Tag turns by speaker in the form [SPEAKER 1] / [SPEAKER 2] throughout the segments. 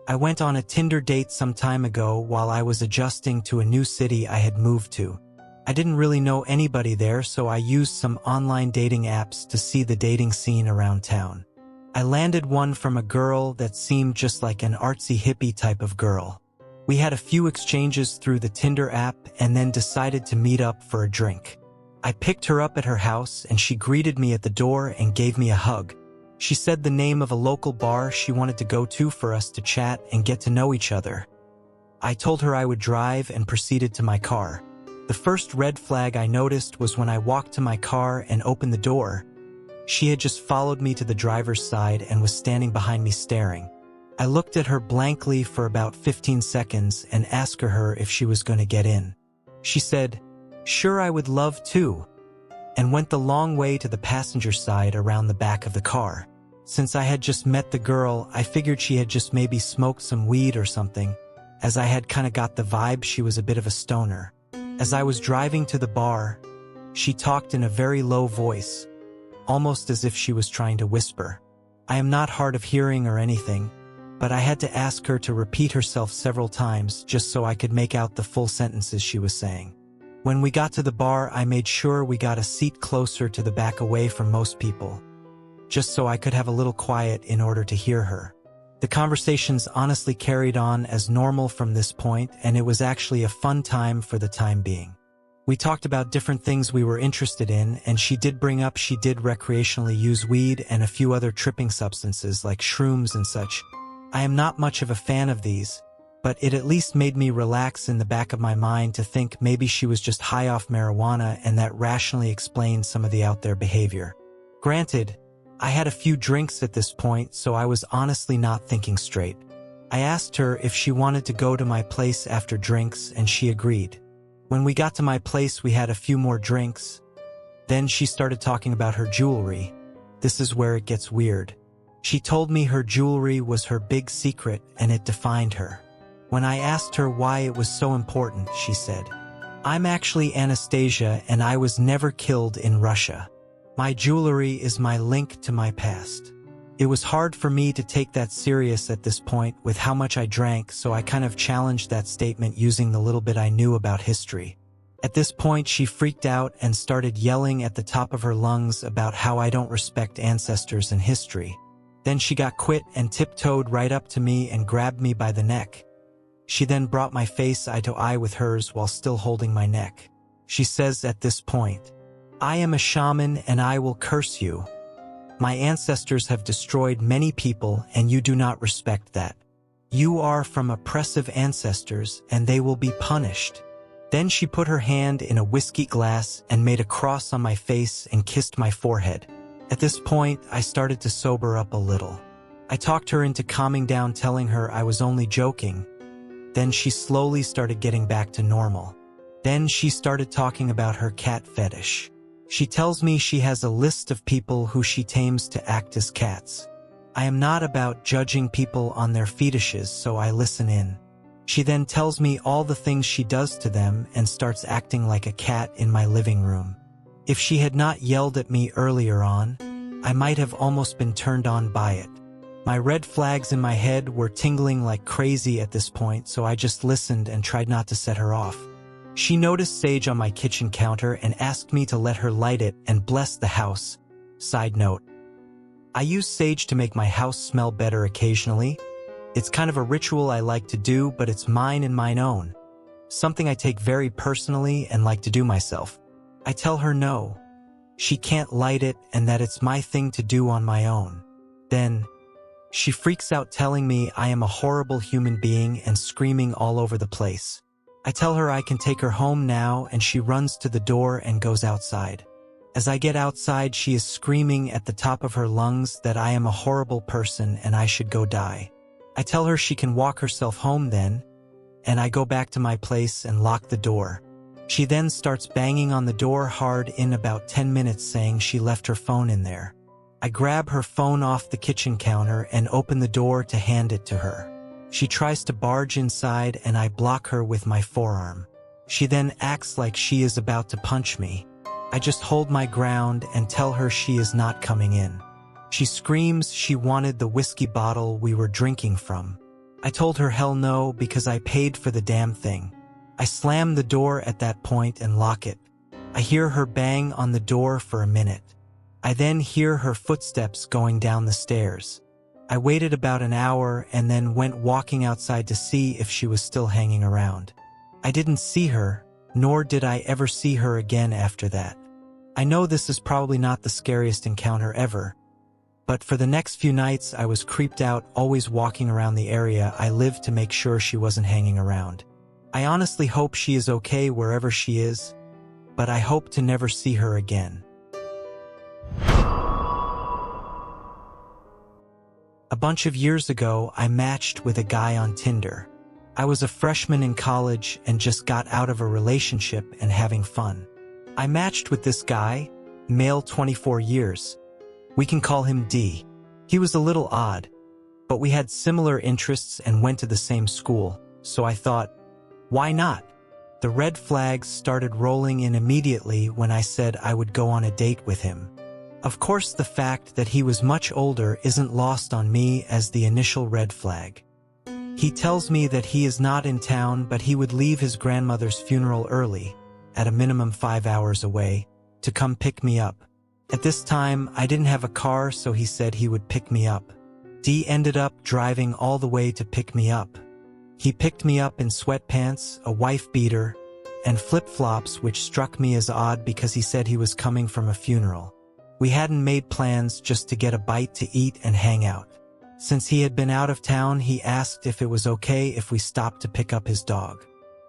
[SPEAKER 1] I went on a Tinder date some time ago while I was adjusting to a new city I had moved to. I didn't really know anybody there, so I used some online dating apps to see the dating scene around town. I landed one from a girl that seemed just like an artsy hippie type of girl. We had a few exchanges through the Tinder app and then decided to meet up for a drink. I picked her up at her house and she greeted me at the door and gave me a hug. She said the name of a local bar she wanted to go to for us to chat and get to know each other. I told her I would drive and proceeded to my car. The first red flag I noticed was when I walked to my car and opened the door. She had just followed me to the driver's side and was standing behind me staring. I looked at her blankly for about 15 seconds and asked her if she was going to get in. She said, "Sure, I would love to," and went the long way to the passenger side around the back of the car. Since I had just met the girl, I figured she had just maybe smoked some weed or something, as I had kinda got the vibe she was a bit of a stoner. As I was driving to the bar, she talked in a very low voice, almost as if she was trying to whisper. I am not hard of hearing or anything, but I had to ask her to repeat herself several times just so I could make out the full sentences she was saying. When we got to the bar, I made sure we got a seat closer to the back away from most people, just so I could have a little quiet in order to hear her. The conversations honestly carried on as normal from this point, and it was actually a fun time for the time being. We talked about different things we were interested in, and she did bring up she did recreationally use weed and a few other tripping substances like shrooms and such. I am not much of a fan of these, but it at least made me relax in the back of my mind to think maybe she was just high off marijuana, and that rationally explained some of the out there behavior. Granted, I had a few drinks at this point, so I was honestly not thinking straight. I asked her if she wanted to go to my place after drinks, and she agreed. When we got to my place, we had a few more drinks. Then she started talking about her jewelry. This is where it gets weird. She told me her jewelry was her big secret and it defined her. When I asked her why it was so important, she said, "I'm actually Anastasia and I was never killed in Russia. My jewelry is my link to my past." It was hard for me to take that serious at this point with how much I drank, so I kind of challenged that statement using the little bit I knew about history. At this point, she freaked out and started yelling at the top of her lungs about how I don't respect ancestors and history. Then she got quit and tiptoed right up to me and grabbed me by the neck. She then brought my face eye to eye with hers while still holding my neck. She says at this point, "I am a shaman and I will curse you. My ancestors have destroyed many people and you do not respect that. You are from oppressive ancestors and they will be punished." Then she put her hand in a whiskey glass and made a cross on my face and kissed my forehead. At this point, I started to sober up a little. I talked her into calming down, telling her I was only joking. Then she slowly started getting back to normal. Then she started talking about her cat fetish. She tells me she has a list of people who she tames to act as cats. I am not about judging people on their fetishes, so I listen in. She then tells me all the things she does to them and starts acting like a cat in my living room. If she had not yelled at me earlier on, I might have almost been turned on by it. My red flags in my head were tingling like crazy at this point, so I just listened and tried not to set her off. She noticed sage on my kitchen counter and asked me to let her light it and bless the house. Side note: I use sage to make my house smell better occasionally. It's kind of a ritual I like to do, but it's mine and mine own. Something I take very personally and like to do myself. I tell her no, she can't light it and that it's my thing to do on my own. Then she freaks out, telling me I am a horrible human being and screaming all over the place. I tell her I can take her home now, and she runs to the door and goes outside. As I get outside, she is screaming at the top of her lungs that I am a horrible person and I should go die. I tell her she can walk herself home then, and I go back to my place and lock the door. She then starts banging on the door hard in about 10 minutes, saying she left her phone in there. I grab her phone off the kitchen counter and open the door to hand it to her. She tries to barge inside and I block her with my forearm. She then acts like she is about to punch me. I just hold my ground and tell her she is not coming in. She screams she wanted the whiskey bottle we were drinking from. I told her hell no because I paid for the damn thing. I slam the door at that point and lock it. I hear her bang on the door for a minute. I then hear her footsteps going down the stairs. I waited about an hour and then went walking outside to see if she was still hanging around. I didn't see her, nor did I ever see her again after that. I know this is probably not the scariest encounter ever, but for the next few nights I was creeped out, always walking around the area I lived to make sure she wasn't hanging around. I honestly hope she is okay wherever she is, but I hope to never see her again. A bunch of years ago, I matched with a guy on Tinder. I was a freshman in college and just got out of a relationship and having fun. I matched with this guy, male 24 years. We can call him D. He was a little odd, but we had similar interests and went to the same school, so I thought, why not? The red flags started rolling in immediately when I said I would go on a date with him. Of course, the fact that he was much older isn't lost on me as the initial red flag. He tells me that he is not in town, but he would leave his grandmother's funeral early, at a minimum 5 hours away, to come pick me up. At this time, I didn't have a car, so he said he would pick me up. D ended up driving all the way to pick me up. He picked me up in sweatpants, a wife beater, and flip-flops, which struck me as odd because he said he was coming from a funeral. We hadn't made plans, just to get a bite to eat and hang out. Since he had been out of town, he asked if it was okay if we stopped to pick up his dog.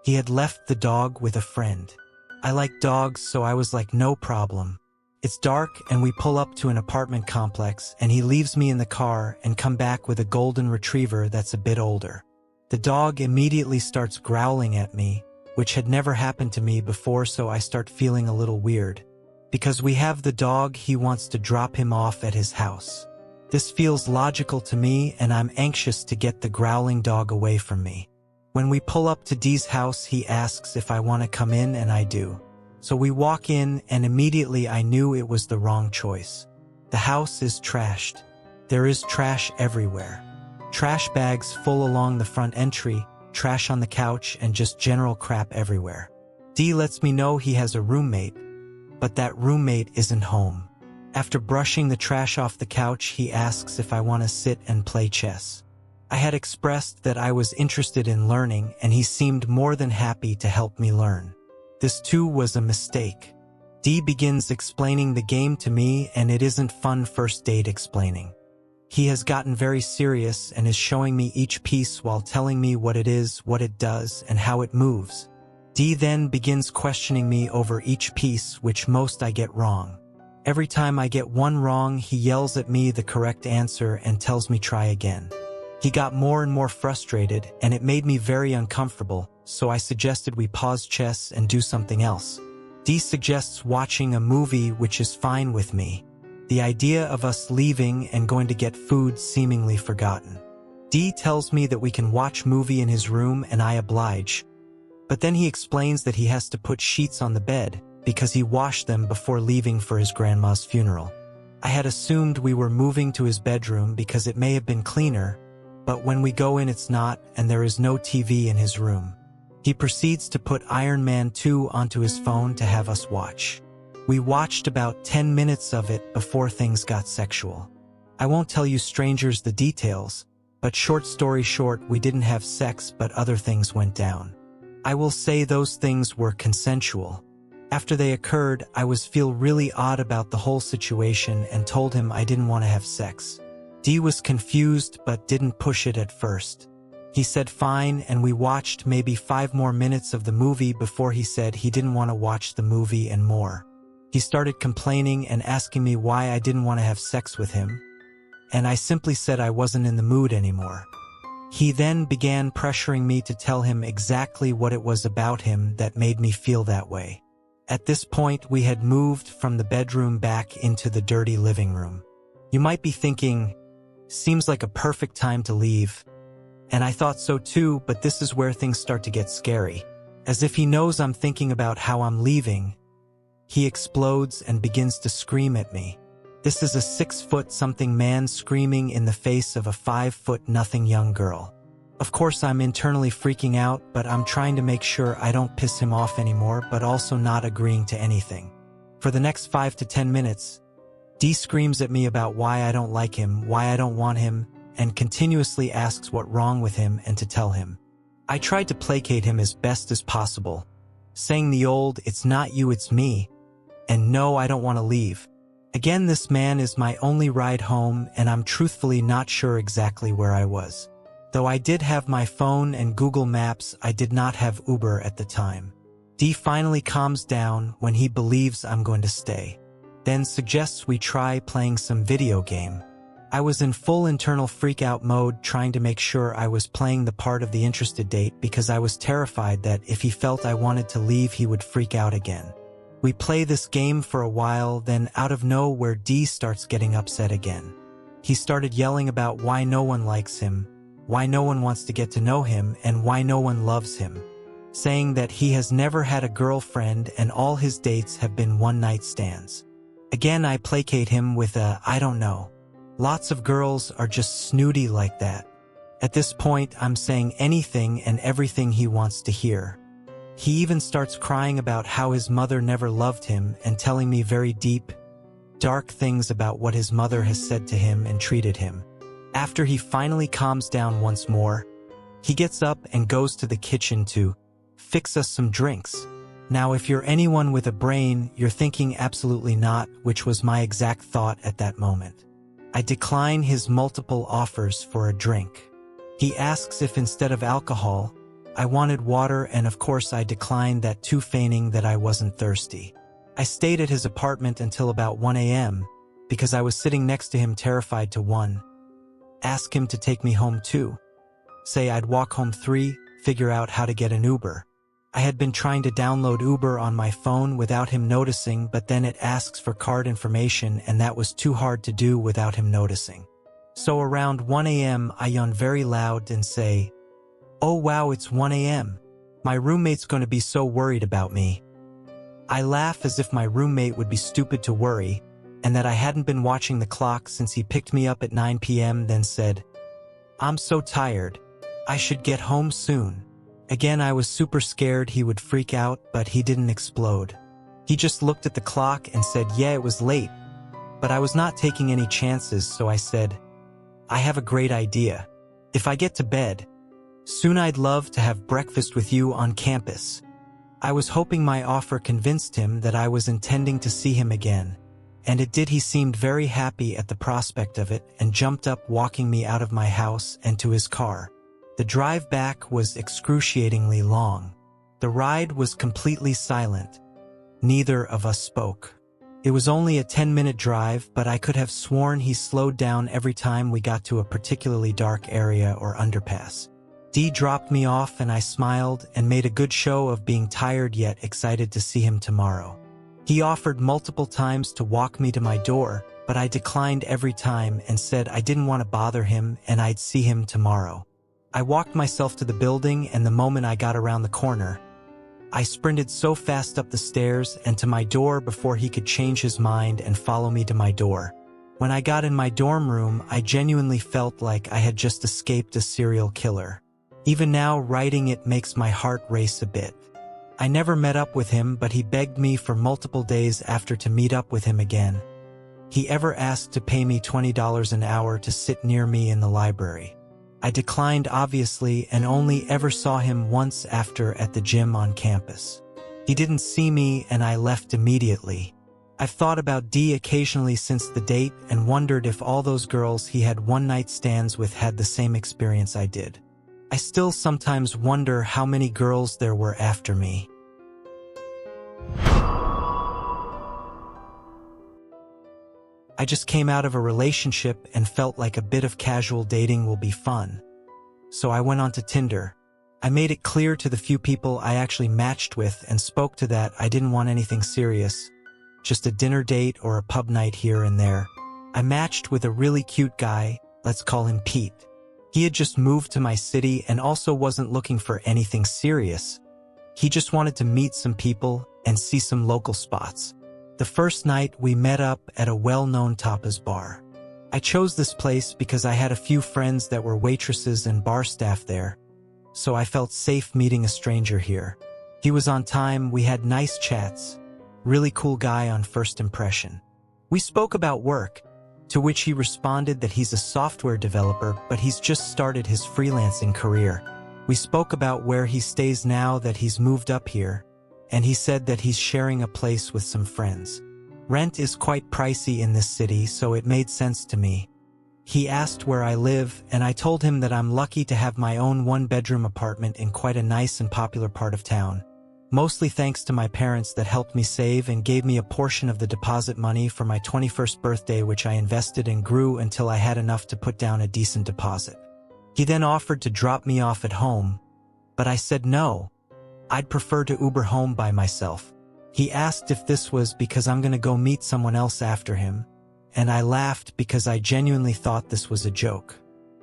[SPEAKER 1] He had left the dog with a friend. I like dogs, so I was like, no problem. It's dark and we pull up to an apartment complex and he leaves me in the car and come back with a golden retriever that's a bit older. The dog immediately starts growling at me, which had never happened to me before, so I start feeling a little weird. Because we have the dog, he wants to drop him off at his house. This feels logical to me and I'm anxious to get the growling dog away from me. When we pull up to D's house, he asks if I want to come in and I do. So we walk in and immediately I knew it was the wrong choice. The house is trashed. There is trash everywhere. Trash bags full along the front entry, trash on the couch, and just general crap everywhere. D lets me know he has a roommate, but that roommate isn't home. After brushing the trash off the couch, he asks if I want to sit and play chess. I had expressed that I was interested in learning and he seemed more than happy to help me learn. This too was a mistake. D begins explaining the game to me and it isn't fun first date explaining. He has gotten very serious and is showing me each piece while telling me what it is, what it does, and how it moves. D then begins questioning me over each piece, which most I get wrong. Every time I get one wrong, he yells at me the correct answer and tells me try again. He got more and more frustrated, and it made me very uncomfortable, so I suggested we pause chess and do something else. D suggests watching a movie, which is fine with me. The idea of us leaving and going to get food seemingly forgotten. D tells me that we can watch movie in his room and I oblige. But then he explains that he has to put sheets on the bed because he washed them before leaving for his grandma's funeral. I had assumed we were moving to his bedroom because it may have been cleaner, but when we go in it's not and there is no TV in his room. He proceeds to put Iron Man 2 onto his phone to have us watch. We watched about 10 minutes of it before things got sexual. I won't tell you strangers the details, but short story short, we didn't have sex but other things went down. I will say those things were consensual. After they occurred, I was feel really odd about the whole situation and told him I didn't want to have sex. D was confused but didn't push it at first. He said fine and we watched maybe 5 more minutes of the movie before he said he didn't want to watch the movie and more. He started complaining and asking me why I didn't want to have sex with him, and I simply said I wasn't in the mood anymore. He then began pressuring me to tell him exactly what it was about him that made me feel that way. At this point, we had moved from the bedroom back into the dirty living room. You might be thinking, seems like a perfect time to leave. And I thought so too, but this is where things start to get scary. As if he knows I'm thinking about how I'm leaving, he explodes and begins to scream at me. This is a 6-foot-something man screaming in the face of a 5-foot-nothing young girl. Of course, I'm internally freaking out, but I'm trying to make sure I don't piss him off anymore, but also not agreeing to anything. For the next 5 to 10 minutes, D screams at me about why I don't like him, why I don't want him, and continuously asks what's wrong with him and to tell him. I tried to placate him as best as possible, saying the old, "It's not you, it's me," and "No, I don't want to leave." Again, this man is my only ride home, and I'm truthfully not sure exactly where I was. Though I did have my phone and Google Maps, I did not have Uber at the time. D finally calms down when he believes I'm going to stay, then suggests we try playing some video game. I was in full internal freak-out mode, trying to make sure I was playing the part of the interested date because I was terrified that if he felt I wanted to leave, he would freak out again. We play this game for a while, then out of nowhere D starts getting upset again. He started yelling about why no one likes him, why no one wants to get to know him, and why no one loves him, saying that he has never had a girlfriend and all his dates have been one-night stands. Again, I placate him with a, "I don't know. Lots of girls are just snooty like that." At this point, I'm saying anything and everything he wants to hear. He even starts crying about how his mother never loved him and telling me very deep, dark things about what his mother has said to him and treated him. After he finally calms down once more, he gets up and goes to the kitchen to fix us some drinks. Now, if you're anyone with a brain, you're thinking absolutely not, which was my exact thought at that moment. I decline his multiple offers for a drink. He asks if instead of alcohol, I wanted water, and of course I declined that too, feigning that I wasn't thirsty. I stayed at his apartment until about 1 a.m. because I was sitting next to him, terrified to 1. Ask him to take me home 2. Say I'd walk home 3, figure out how to get an Uber. I had been trying to download Uber on my phone without him noticing, but then it asks for card information, and that was too hard to do without him noticing. So around 1 a.m. I yawn very loud and say, "Oh wow, it's 1 a.m. My roommate's going to be so worried about me." I laugh as if my roommate would be stupid to worry, and that I hadn't been watching the clock since he picked me up at 9 p.m. then said, "I'm so tired. I should get home soon." Again, I was super scared he would freak out, but he didn't explode. He just looked at the clock and said, "Yeah, it was late." But I was not taking any chances, so I said, "I have a great idea. If I get to bed soon, I'd love to have breakfast with you on campus." I was hoping my offer convinced him that I was intending to see him again, and it did. He seemed very happy at the prospect of it and jumped up, walking me out of my house and to his car. The drive back was excruciatingly long. The ride was completely silent. Neither of us spoke. It was only a 10-minute drive, but I could have sworn he slowed down every time we got to a particularly dark area or underpass. D dropped me off, and I smiled and made a good show of being tired yet excited to see him tomorrow. He offered multiple times to walk me to my door, but I declined every time and said I didn't want to bother him and I'd see him tomorrow. I walked myself to the building, and the moment I got around the corner, I sprinted so fast up the stairs and to my door before he could change his mind and follow me to my door. When I got in my dorm room, I genuinely felt like I had just escaped a serial killer. Even now, writing it makes my heart race a bit. I never met up with him, but he begged me for multiple days after to meet up with him again. He ever asked to pay me $20 an hour to sit near me in the library. I declined, obviously, and only ever saw him once after at the gym on campus. He didn't see me, and I left immediately. I've thought about D occasionally since the date and wondered if all those girls he had one-night stands with had the same experience I did. I still sometimes wonder how many girls there were after me. I just came out of a relationship and felt like a bit of casual dating will be fun. So I went onto Tinder. I made it clear to the few people I actually matched with and spoke to that I didn't want anything serious, just a dinner date or a pub night here and there. I matched with a really cute guy, let's call him Pete. He had just moved to my city and also wasn't looking for anything serious. He just wanted to meet some people and see some local spots. The first night we met up at a well-known tapas bar. I chose this place because I had a few friends that were waitresses and bar staff there, so I felt safe meeting a stranger here. He was on time, we had nice chats. Really cool guy on first impression. We spoke about work, to which he responded that he's a software developer, but he's just started his freelancing career. We spoke about where he stays now that he's moved up here, and he said that he's sharing a place with some friends. Rent is quite pricey in this city, so it made sense to me. He asked where I live, and I told him that I'm lucky to have my own one-bedroom apartment in quite a nice and popular part of town. Mostly thanks to my parents that helped me save and gave me a portion of the deposit money for my 21st birthday, which I invested and grew until I had enough to put down a decent deposit. He then offered to drop me off at home, but I said no. I'd prefer to Uber home by myself. He asked if this was because I'm gonna go meet someone else after him, and I laughed because I genuinely thought this was a joke.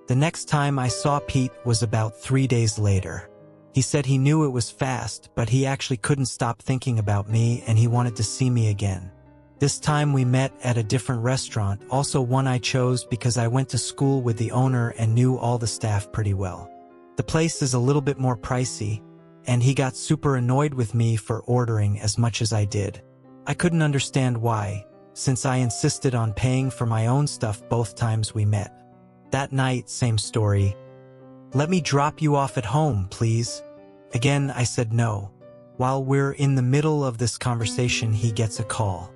[SPEAKER 1] The next time I saw Pete was about 3 days later. He said he knew it was fast, but he actually couldn't stop thinking about me and he wanted to see me again. This time we met at a different restaurant, also one I chose because I went to school with the owner and knew all the staff pretty well. The place is a little bit more pricey, and he got super annoyed with me for ordering as much as I did. I couldn't understand why, since I insisted on paying for my own stuff both times we met. That night, same story. "Let me drop you off at home, please." Again, I said no. While we're in the middle of this conversation, he gets a call.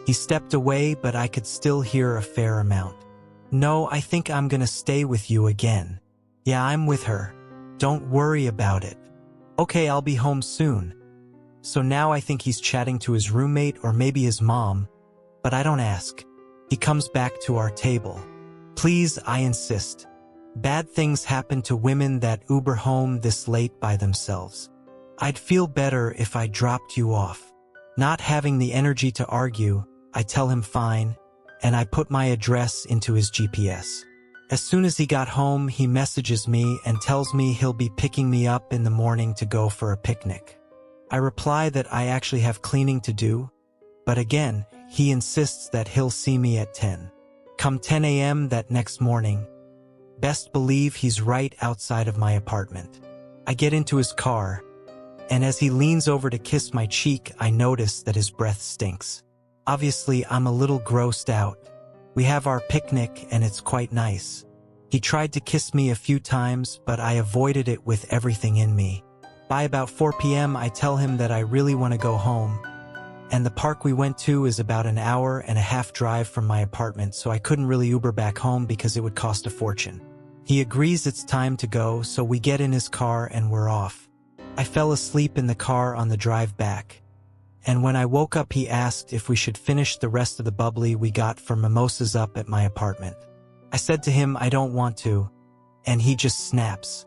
[SPEAKER 1] He stepped away, but I could still hear a fair amount. "No, I think I'm gonna stay with you again." "Yeah, I'm with her. Don't worry about it." "Okay, I'll be home soon." So now I think he's chatting to his roommate or maybe his mom, but I don't ask. He comes back to our table. "Please," I insist. "Bad things happen to women that Uber home this late by themselves. I'd feel better if I dropped you off." Not having the energy to argue, I tell him fine, and I put my address into his GPS. As soon as he got home, he messages me and tells me he'll be picking me up in the morning to go for a picnic. I reply that I actually have cleaning to do, but again, he insists that he'll see me at 10. Come 10 a.m. that next morning, best believe he's right outside of my apartment. I get into his car, and as he leans over to kiss my cheek, I notice that his breath stinks. Obviously, I'm a little grossed out. We have our picnic, and it's quite nice. He tried to kiss me a few times, but I avoided it with everything in me. By about 4 p.m., I tell him that I really want to go home, and the park we went to is about an hour and a half drive from my apartment, so I couldn't really Uber back home because it would cost a fortune. He agrees it's time to go, so we get in his car and we're off. I fell asleep in the car on the drive back, and when I woke up he asked if we should finish the rest of the bubbly we got for mimosas up at my apartment. I said to him I don't want to, and he just snaps.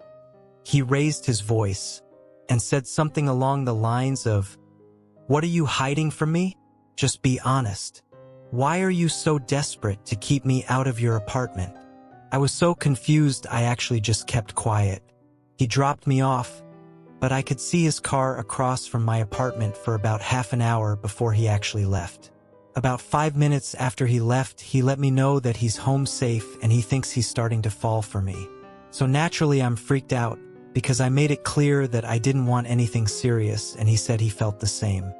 [SPEAKER 1] He raised his voice and said something along the lines of, "What are you hiding from me? Just be honest. Why are you so desperate to keep me out of your apartment?" I was so confused I actually just kept quiet. He dropped me off, but I could see his car across from my apartment for about half an hour before he actually left. About 5 minutes after he left, he let me know that he's home safe and he thinks he's starting to fall for me. So naturally I'm freaked out, because I made it clear that I didn't want anything serious, and he said he felt the same.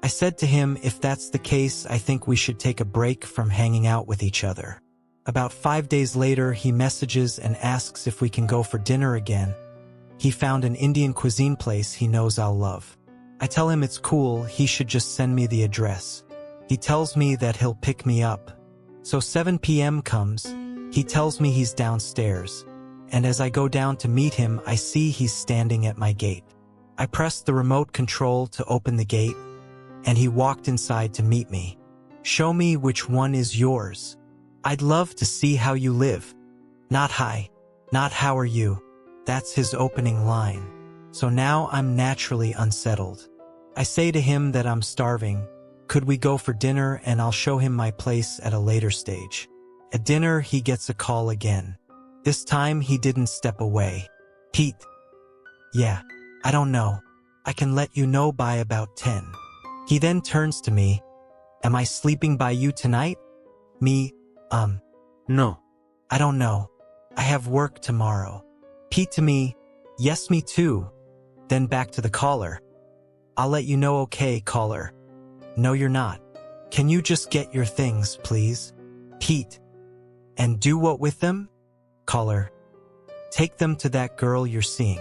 [SPEAKER 1] I said to him, if that's the case, I think we should take a break from hanging out with each other. About 5 days later, he messages and asks if we can go for dinner again. He found an Indian cuisine place he knows I'll love. I tell him it's cool, he should just send me the address. He tells me that he'll pick me up. So 7 p.m. comes, he tells me he's downstairs, and as I go down to meet him, I see he's standing at my gate. I press the remote control to open the gate, and he walked inside to meet me. "Show me which one is yours. I'd love to see how you live." Not hi, not how are you. That's his opening line. So now I'm naturally unsettled. I say to him that I'm starving. Could we go for dinner and I'll show him my place at a later stage. At dinner, he gets a call again. This time he didn't step away. "Pete." "Yeah, I don't know. I can let you know by about 10. He then turns to me. "Am I sleeping by you tonight?" Me,
[SPEAKER 2] No.
[SPEAKER 1] I don't know. I have work tomorrow. Pete to me, yes me too. Then back to the caller. I'll let you know, okay, caller. No, you're not. Can you just get your things, please? Pete. And do what with them? Caller. Take them to that girl you're seeing.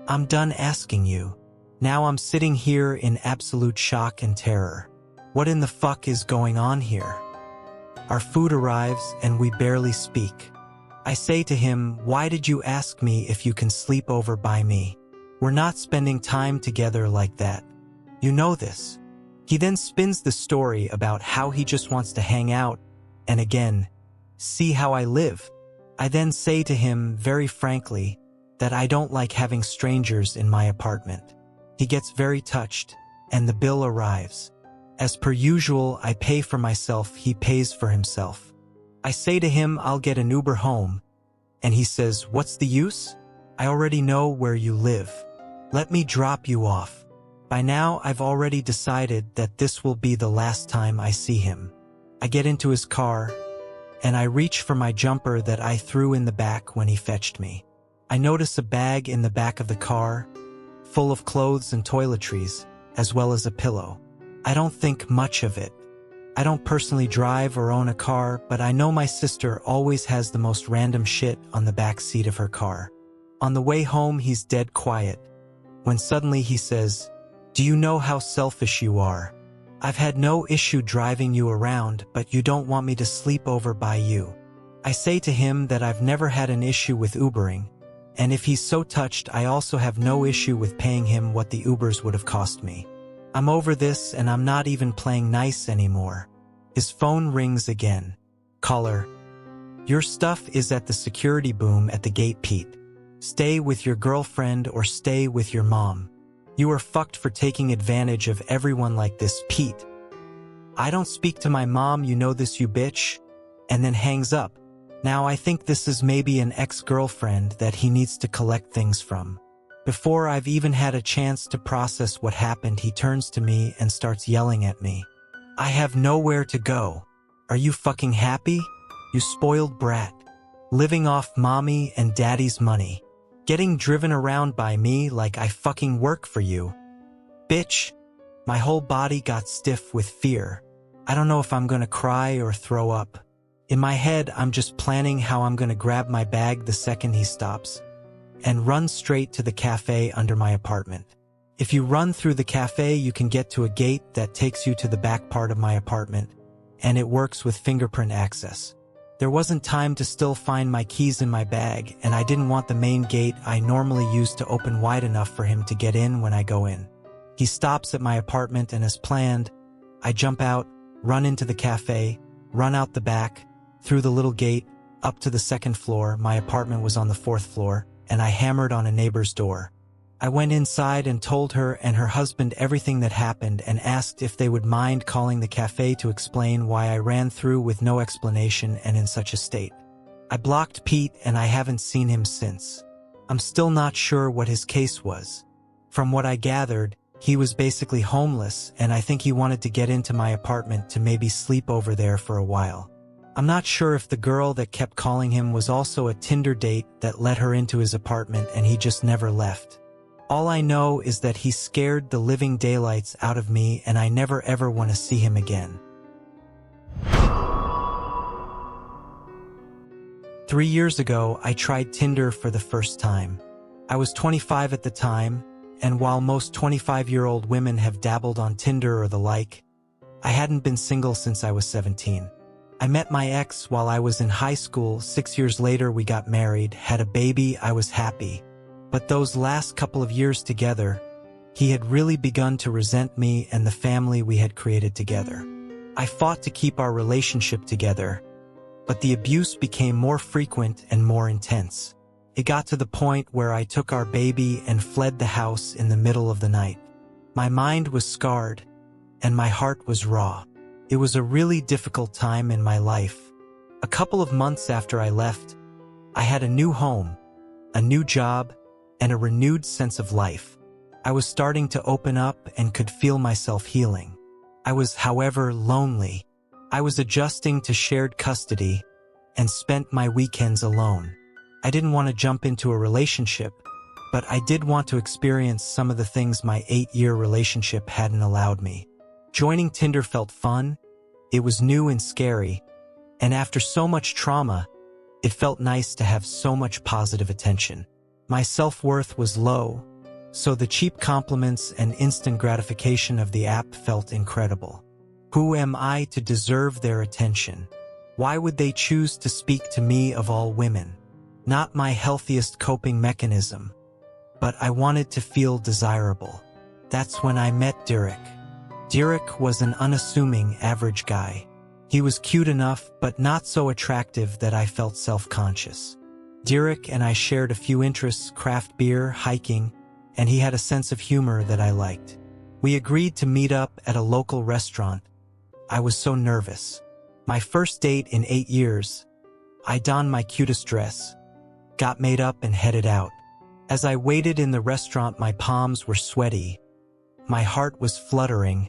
[SPEAKER 1] I'm done asking you. Now I'm sitting here in absolute shock and terror. What in the fuck is going on here? Our food arrives and we barely speak. I say to him, why did you ask me if you can sleep over by me? We're not spending time together like that. You know this. He then spins the story about how he just wants to hang out and again, see how I live. I then say to him, very frankly, that I don't like having strangers in my apartment. He gets very touched, and the bill arrives. As per usual, I pay for myself, he pays for himself. I say to him, I'll get an Uber home, and he says, what's the use? I already know where you live. Let me drop you off. By now, I've already decided that this will be the last time I see him. I get into his car, and I reach for my jumper that I threw in the back when he fetched me. I notice a bag in the back of the car, full of clothes and toiletries, as well as a pillow. I don't think much of it. I don't personally drive or own a car, but I know my sister always has the most random shit on the back seat of her car. On the way home, he's dead quiet, when suddenly he says, do you know how selfish you are? I've had no issue driving you around, but you don't want me to sleep over by you. I say to him that I've never had an issue with Ubering, and if he's so touched, I also have no issue with paying him what the Ubers would have cost me. I'm over this and I'm not even playing nice anymore. His phone rings again. Caller. Your stuff is at the security boom at the gate, Pete. Stay with your girlfriend or stay with your mom. You are fucked for taking advantage of everyone like this, Pete. I don't speak to my mom, you know this, you bitch. And then hangs up. Now I think this is maybe an ex-girlfriend that he needs to collect things from. Before I've even had a chance to process what happened, he turns to me and starts yelling at me. I have nowhere to go. Are you fucking happy? You spoiled brat. Living off mommy and daddy's money. Getting driven around by me like I fucking work for you. Bitch. My whole body got stiff with fear. I don't know if I'm gonna cry or throw up. In my head, I'm just planning how I'm gonna grab my bag the second he stops and run straight to the cafe under my apartment. If you run through the cafe, you can get to a gate that takes you to the back part of my apartment, and it works with fingerprint access. There wasn't time to still find my keys in my bag, and I didn't want the main gate I normally use to open wide enough for him to get in when I go in. He stops at my apartment, and as planned, I jump out, run into the cafe, run out the back, through the little gate, up to the second floor. My apartment was on the 4th floor, and I hammered on a neighbor's door. I went inside and told her and her husband everything that happened and asked if they would mind calling the cafe to explain why I ran through with no explanation and in such a state. I blocked Pete and I haven't seen him since. I'm still not sure what his case was. From what I gathered, he was basically homeless, and I think he wanted to get into my apartment to maybe sleep over there for a while. I'm not sure if the girl that kept calling him was also a Tinder date that let her into his apartment and he just never left. All I know is that he scared the living daylights out of me and I never ever want to see him again. 3 years ago, I tried Tinder for the first time. I was 25 at the time, and while most 25-year-old women have dabbled on Tinder or the like, I hadn't been single since I was 17. I met my ex while I was in high school. 6 years later, we got married, had a baby. I was happy. But those last couple of years together, he had really begun to resent me and the family we had created together. I fought to keep our relationship together, but the abuse became more frequent and more intense. It got to the point where I took our baby and fled the house in the middle of the night. My mind was scarred, and my heart was raw. It was a really difficult time in my life. A couple of months after I left, I had a new home, a new job, and a renewed sense of life. I was starting to open up and could feel myself healing. I was, however, lonely. I was adjusting to shared custody, and spent my weekends alone. I didn't want to jump into a relationship, but I did want to experience some of the things my 8-year relationship hadn't allowed me. Joining Tinder felt fun, it was new and scary, and after so much trauma, it felt nice to have so much positive attention. My self-worth was low, so the cheap compliments and instant gratification of the app felt incredible. Who am I to deserve their attention? Why would they choose to speak to me of all women? Not my healthiest coping mechanism, but I wanted to feel desirable. That's when I met Derek. Derek was an unassuming, average guy. He was cute enough, but not so attractive that I felt self-conscious. Derek and I shared a few interests: craft beer, hiking, and he had a sense of humor that I liked. We agreed to meet up at a local restaurant. I was so nervous. My first date in 8 years. I donned my cutest dress, got made up and headed out. As I waited in the restaurant, my palms were sweaty, my heart was fluttering,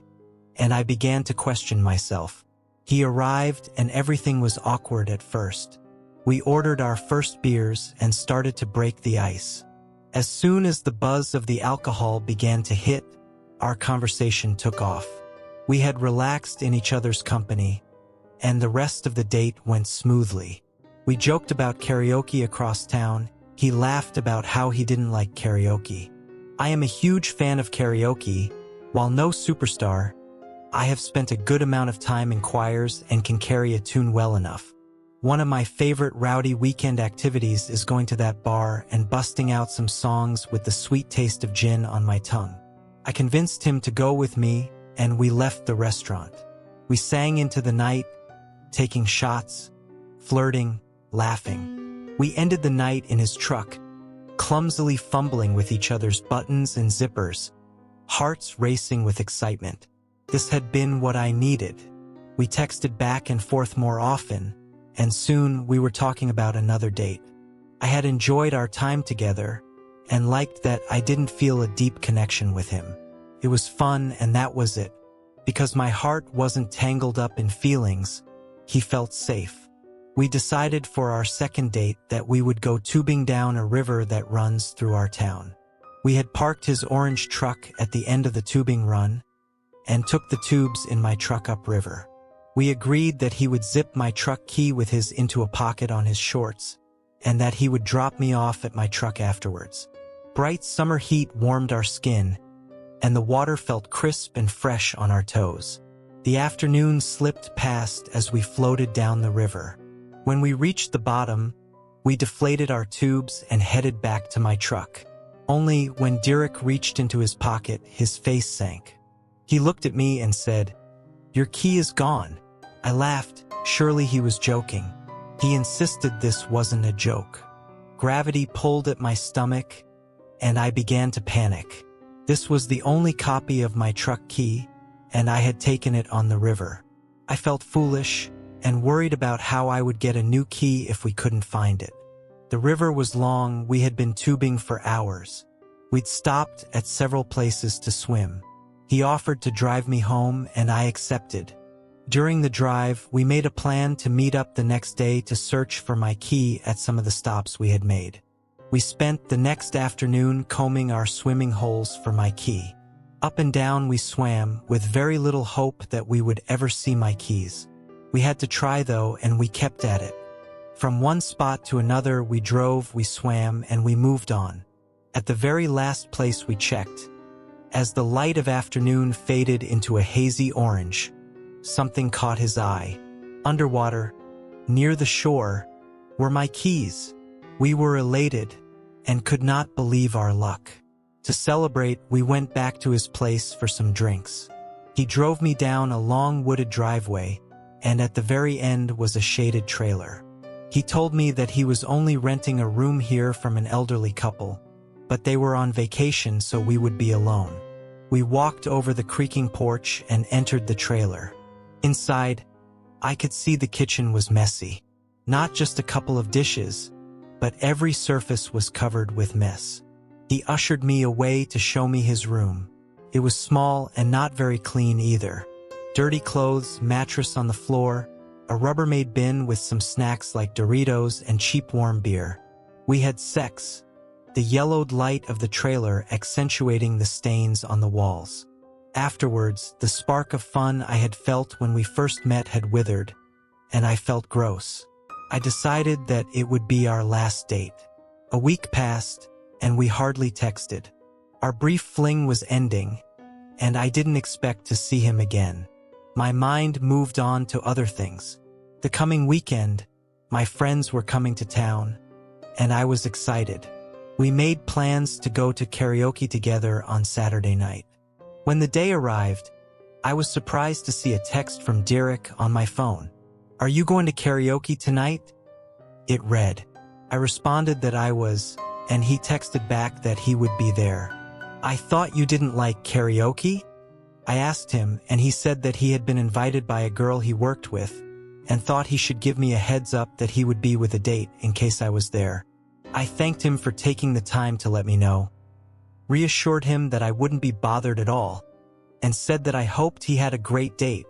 [SPEAKER 1] and I began to question myself. He arrived and everything was awkward at first. We ordered our first beers and started to break the ice. As soon as the buzz of the alcohol began to hit, our conversation took off. We had relaxed in each other's company, and the rest of the date went smoothly. We joked about karaoke across town. He laughed about how he didn't like karaoke. I am a huge fan of karaoke. While no superstar, I have spent a good amount of time in choirs and can carry a tune well enough. One of my favorite rowdy weekend activities is going to that bar and busting out some songs with the sweet taste of gin on my tongue. I convinced him to go with me, and we left the restaurant. We sang into the night, taking shots, flirting, laughing. We ended the night in his truck, clumsily fumbling with each other's buttons and zippers, hearts racing with excitement. This had been what I needed. We texted back and forth more often, and soon we were talking about another date. I had enjoyed our time together and liked that I didn't feel a deep connection with him. It was fun, and that was it. Because my heart wasn't tangled up in feelings, he felt safe. We decided for our second date that we would go tubing down a river that runs through our town. We had parked his orange truck at the end of the tubing run and took the tubes in my truck upriver. We agreed that he would zip my truck key with his into a pocket on his shorts, and that he would drop me off at my truck afterwards. Bright summer heat warmed our skin, and the water felt crisp and fresh on our toes. The afternoon slipped past as we floated down the river. When we reached the bottom, we deflated our tubes and headed back to my truck. Only when Derek reached into his pocket, his face sank. He looked at me and said, "Your key is gone." I laughed. Surely he was joking. He insisted this wasn't a joke. Gravity pulled at my stomach, and I began to panic. This was the only copy of my truck key, and I had taken it on the river. I felt foolish and worried about how I would get a new key if we couldn't find it. The river was long. We had been tubing for hours. We'd stopped at several places to swim. He offered to drive me home, and I accepted. During the drive, we made a plan to meet up the next day to search for my key at some of the stops we had made. We spent the next afternoon combing our swimming holes for my key. Up and down we swam, with very little hope that we would ever see my keys. We had to try though, and we kept at it. From one spot to another we drove, we swam, and we moved on. At the very last place we checked, as the light of afternoon faded into a hazy orange, something caught his eye. Underwater, near the shore, were my keys. We were elated and could not believe our luck. To celebrate, we went back to his place for some drinks. He drove me down a long wooded driveway, and at the very end was a shaded trailer. He told me that he was only renting a room here from an elderly couple, but they were on vacation so we would be alone. We walked over the creaking porch and entered the trailer. Inside, I could see the kitchen was messy. Not just a couple of dishes, but every surface was covered with mess. He ushered me away to show me his room. It was small and not very clean either. Dirty clothes, mattress on the floor, a Rubbermaid bin with some snacks like Doritos and cheap warm beer. We had sex, the yellowed light of the trailer accentuating the stains on the walls. Afterwards, the spark of fun I had felt when we first met had withered, and I felt gross. I decided that it would be our last date. A week passed, and we hardly texted. Our brief fling was ending, and I didn't expect to see him again. My mind moved on to other things. The coming weekend, my friends were coming to town, and I was excited. We made plans to go to karaoke together on Saturday night. When the day arrived, I was surprised to see a text from Derek on my phone. "Are you going to karaoke tonight?" It read. I responded that I was, and he texted back that he would be there. "I thought you didn't like karaoke?" I asked him, and he said that he had been invited by a girl he worked with, and thought he should give me a heads up that he would be with a date in case I was there. I thanked him for taking the time to let me know, reassured him that I wouldn't be bothered at all, and said that I hoped he had a great date.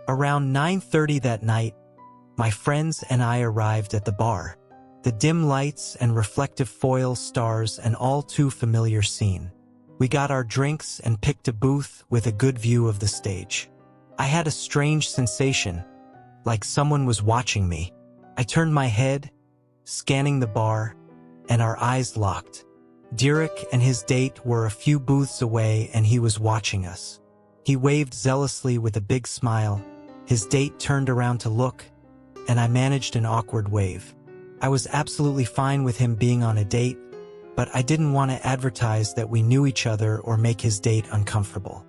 [SPEAKER 1] Around 9:30 that night, my friends and I arrived at the bar. The dim lights and reflective foil stars, an all too familiar scene. We got our drinks and picked a booth with a good view of the stage. I had a strange sensation, like someone was watching me. I turned my head, scanning the bar, and our eyes locked. Derek and his date were a few booths away, and he was watching us. He waved zealously with a big smile. His date turned around to look, and I managed an awkward wave. I was absolutely fine with him being on a date, but I didn't want to advertise that we knew each other or make his date uncomfortable.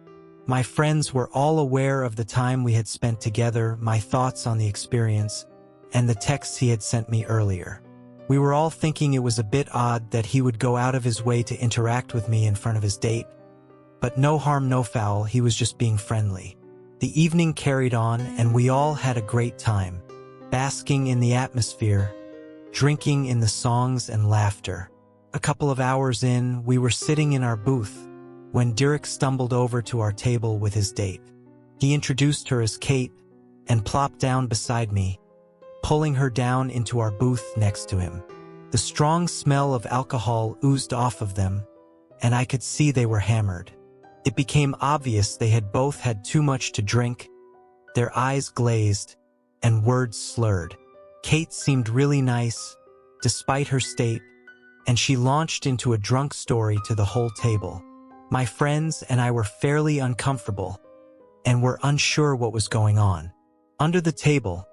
[SPEAKER 1] My friends were all aware of the time we had spent together, my thoughts on the experience, and the texts he had sent me earlier. We were all thinking it was a bit odd that he would go out of his way to interact with me in front of his date, but no harm, no foul, he was just being friendly. The evening carried on, and we all had a great time, basking in the atmosphere, drinking in the songs and laughter. A couple of hours in, we were sitting in our booth when Derek stumbled over to our table with his date. He introduced her as Kate and plopped down beside me, pulling her down into our booth next to him. The strong smell of alcohol oozed off of them, and I could see they were hammered. It became obvious they had both had too much to drink, their eyes glazed, and words slurred. Kate seemed really nice, despite her state, and she launched into a drunk story to the whole table. My friends and I were fairly uncomfortable, and were unsure what was going on. Under the table,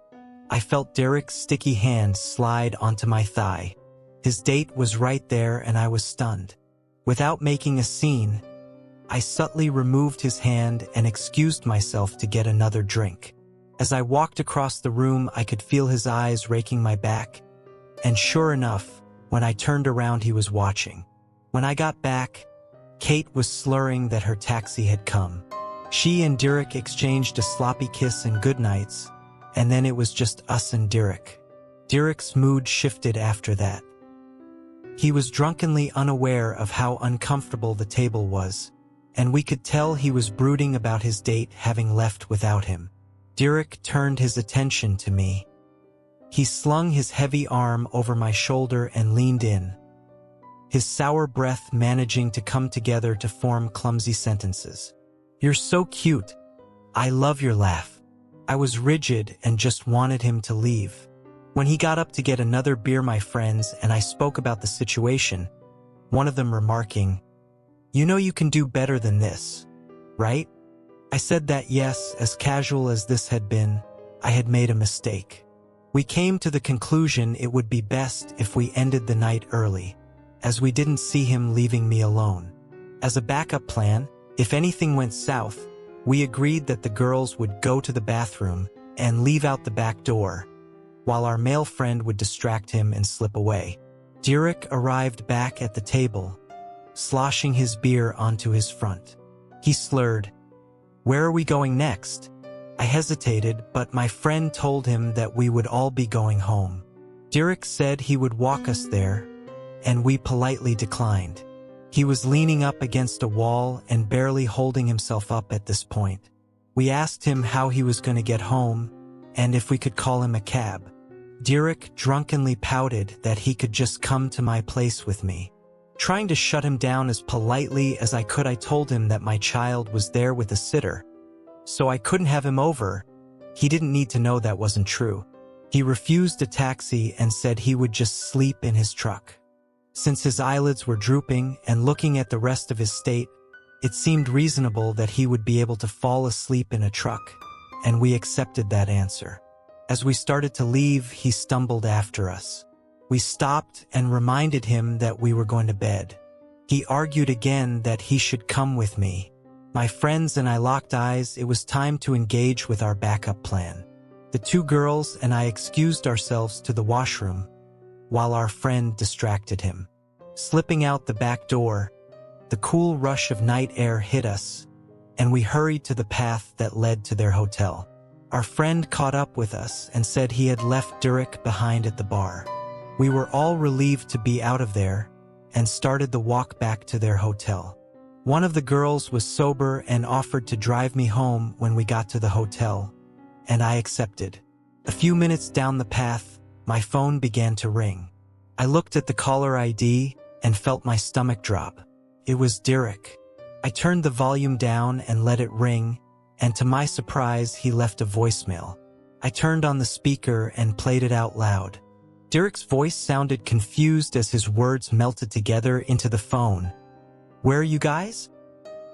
[SPEAKER 1] I felt Derek's sticky hand slide onto my thigh. His date was right there, and I was stunned. Without making a scene, I subtly removed his hand and excused myself to get another drink. As I walked across the room, I could feel his eyes raking my back, and sure enough, when I turned around, he was watching. When I got back, Kate was slurring that her taxi had come. She and Derek exchanged a sloppy kiss and goodnights, and then it was just us and Derek. Derek's mood shifted after that. He was drunkenly unaware of how uncomfortable the table was, and we could tell he was brooding about his date having left without him. Derek turned his attention to me. He slung his heavy arm over my shoulder and leaned in, his sour breath managing to come together to form clumsy sentences. "You're so cute. I love your laugh." I was rigid and just wanted him to leave. When he got up to get another beer, my friends and I spoke about the situation, one of them remarking, "You know you can do better than this, right?" I said that yes, as casual as this had been, I had made a mistake. We came to the conclusion it would be best if we ended the night early, as we didn't see him leaving me alone. As a backup plan, if anything went south, we agreed that the girls would go to the bathroom and leave out the back door, while our male friend would distract him and slip away. Derek arrived back at the table, sloshing his beer onto his front. He slurred, "Where are we going next?" I hesitated, but my friend told him that we would all be going home. Derek said he would walk us there, and we politely declined. He was leaning up against a wall and barely holding himself up at this point. We asked him how he was going to get home, and if we could call him a cab. Derek drunkenly pouted that he could just come to my place with me. Trying to shut him down as politely as I could, I told him that my child was there with a sitter, so I couldn't have him over. He didn't need to know that wasn't true. He refused a taxi and said he would just sleep in his truck. Since his eyelids were drooping and looking at the rest of his state, it seemed reasonable that he would be able to fall asleep in a truck, and we accepted that answer. As we started to leave, he stumbled after us. We stopped and reminded him that we were going to bed. He argued again that he should come with me. My friends and I locked eyes. It was time to engage with our backup plan. The two girls and I excused ourselves to the washroom, while our friend distracted him. Slipping out the back door, the cool rush of night air hit us, and we hurried to the path that led to their hotel. Our friend caught up with us and said he had left Derek behind at the bar. We were all relieved to be out of there and started the walk back to their hotel. One of the girls was sober and offered to drive me home when we got to the hotel, and I accepted. A few minutes down the path, my phone began to ring. I looked at the caller ID and felt my stomach drop. It was Derek. I turned the volume down and let it ring, and to my surprise, he left a voicemail. I turned on the speaker and played it out loud. Derek's voice sounded confused as his words melted together into the phone. "Where are you guys?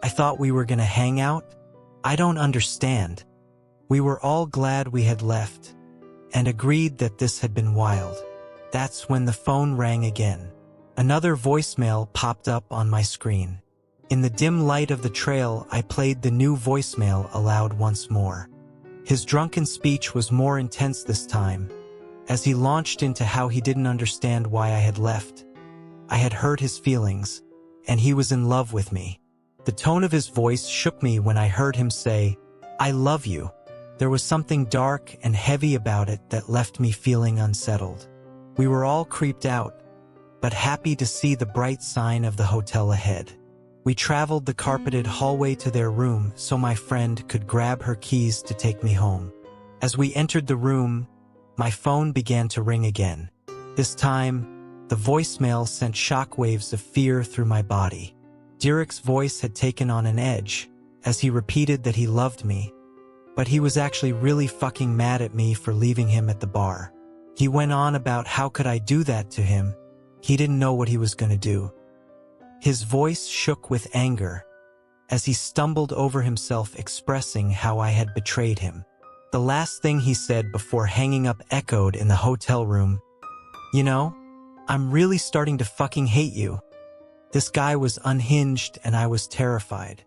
[SPEAKER 1] I thought we were gonna hang out? I don't understand." We were all glad we had left, and agreed that this had been wild. That's when the phone rang again. Another voicemail popped up on my screen. In the dim light of the trail, I played the new voicemail aloud once more. His drunken speech was more intense this time, as he launched into how he didn't understand why I had left. I had hurt his feelings, and he was in love with me. The tone of his voice shook me when I heard him say, "I love you." There was something dark and heavy about it that left me feeling unsettled. We were all creeped out, but happy to see the bright sign of the hotel ahead. We traveled the carpeted hallway to their room so my friend could grab her keys to take me home. As we entered the room, my phone began to ring again. This time, the voicemail sent shockwaves of fear through my body. Derek's voice had taken on an edge as he repeated that he loved me, but he was actually really fucking mad at me for leaving him at the bar. He went on about how could I do that to him. He didn't know what he was gonna do. His voice shook with anger as he stumbled over himself, expressing how I had betrayed him. The last thing he said before hanging up echoed in the hotel room, "You know, I'm really starting to fucking hate you." This guy was unhinged and I was terrified.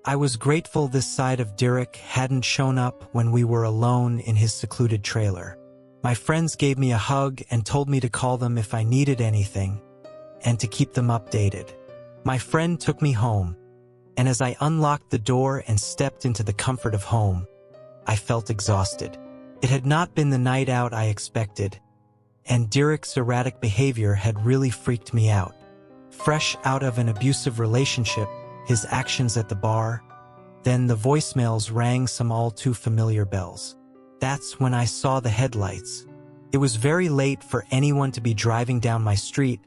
[SPEAKER 1] I was grateful this side of Derek hadn't shown up when we were alone in his secluded trailer. My friends gave me a hug and told me to call them if I needed anything and to keep them updated. My friend took me home, and as I unlocked the door and stepped into the comfort of home, I felt exhausted. It had not been the night out I expected, and Derek's erratic behavior had really freaked me out. Fresh out of an abusive relationship, his actions at the bar, then the voicemails rang some all too familiar bells. That's when I saw the headlights. It was very late for anyone to be driving down my street.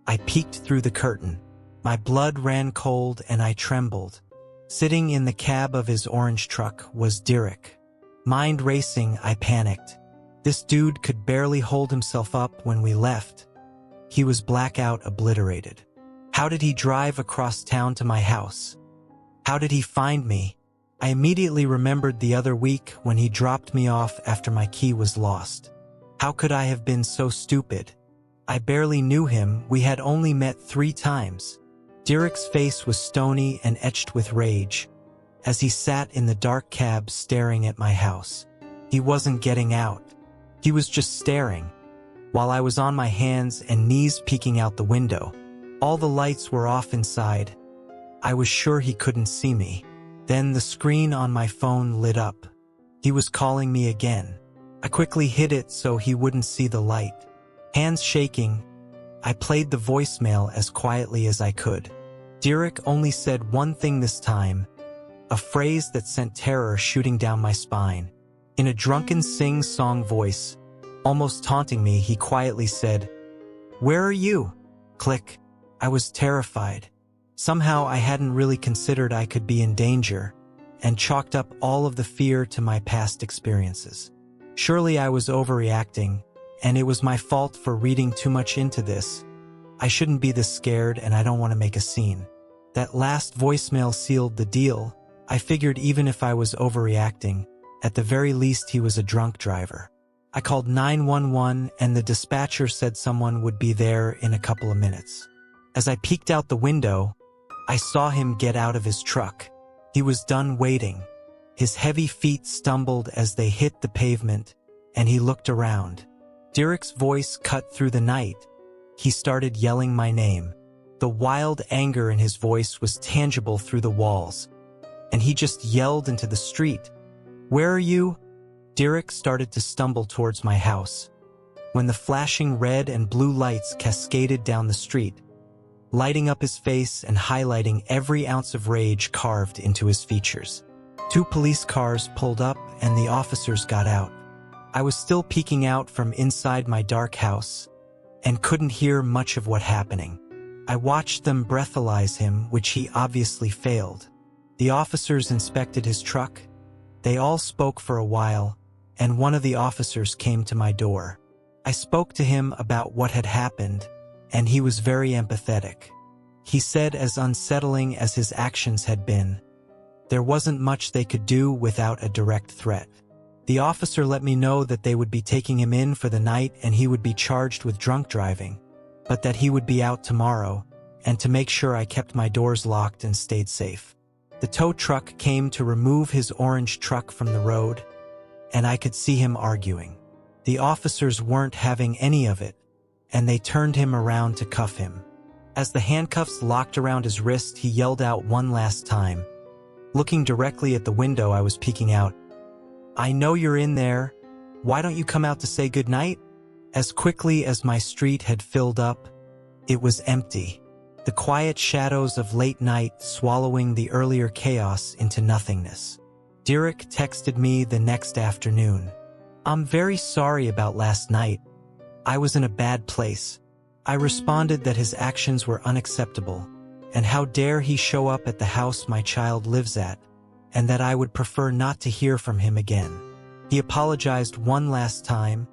[SPEAKER 1] I peeked through the curtain. My blood ran cold and I trembled. Sitting in the cab of his orange truck was Derek. Mind racing, I panicked. This dude could barely hold himself up when we left. He was blackout obliterated. How did he drive across town to my house? How did he find me? I immediately remembered the other week when he dropped me off after my key was lost. How could I have been so stupid? I barely knew him. We had only met 3 times. Derek's face was stony and etched with rage as he sat in the dark cab staring at my house. He wasn't getting out. He was just staring, while I was on my hands and knees peeking out the window. All the lights were off inside. I was sure he couldn't see me. Then the screen on my phone lit up. He was calling me again. I quickly hid it so he wouldn't see the light. Hands shaking, I played the voicemail as quietly as I could. Derek only said one thing this time, a phrase that sent terror shooting down my spine. In a drunken sing-song voice, almost taunting me, he quietly said, "Where are you?" Click. I was terrified. Somehow I hadn't really considered I could be in danger, and chalked up all of the fear to my past experiences. Surely I was overreacting, and it was my fault for reading too much into this. I shouldn't be this scared, and I don't want to make a scene. That last voicemail sealed the deal. I figured even if I was overreacting, at the very least he was a drunk driver. I called 911 and the dispatcher said someone would be there in a couple of minutes. As I peeked out the window, I saw him get out of his truck. He was done waiting. His heavy feet stumbled as they hit the pavement, and he looked around. Derek's voice cut through the night. He started yelling my name. The wild anger in his voice was tangible through the walls, and he just yelled into the street. "Where are you?" Derek started to stumble towards my house, when the flashing red and blue lights cascaded down the street, lighting up his face and highlighting every ounce of rage carved into his features. 2 police cars pulled up and the officers got out. I was still peeking out from inside my dark house and couldn't hear much of what happening. I watched them breathalyze him, which he obviously failed. The officers inspected his truck. They all spoke for a while, and one of the officers came to my door. I spoke to him about what had happened, and he was very empathetic. He said, as unsettling as his actions had been, there wasn't much they could do without a direct threat. The officer let me know that they would be taking him in for the night and he would be charged with drunk driving, but that he would be out tomorrow, and to make sure I kept my doors locked and stayed safe. The tow truck came to remove his orange truck from the road, and I could see him arguing. The officers weren't having any of it, and they turned him around to cuff him. As the handcuffs locked around his wrist, he yelled out one last time. Looking directly at the window, I was peeking out. "I know you're in there. Why don't you come out to say goodnight?" As quickly as my street had filled up, it was empty. The quiet shadows of late night swallowing the earlier chaos into nothingness. Derek texted me the next afternoon. "I'm very sorry about last night. I was in a bad place." I responded that his actions were unacceptable, and how dare he show up at the house my child lives at, and that I would prefer not to hear from him again. He apologized one last time,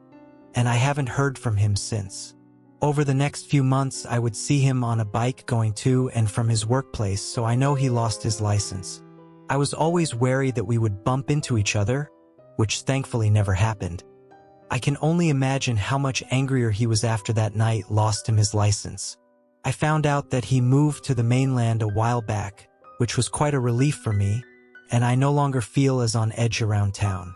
[SPEAKER 1] and I haven't heard from him since. Over the next few months, I would see him on a bike going to and from his workplace, so I know he lost his license. I was always wary that we would bump into each other, which thankfully never happened. I can only imagine how much angrier he was after that night lost him his license. I found out that he moved to the mainland a while back, which was quite a relief for me, and I no longer feel as on edge around town.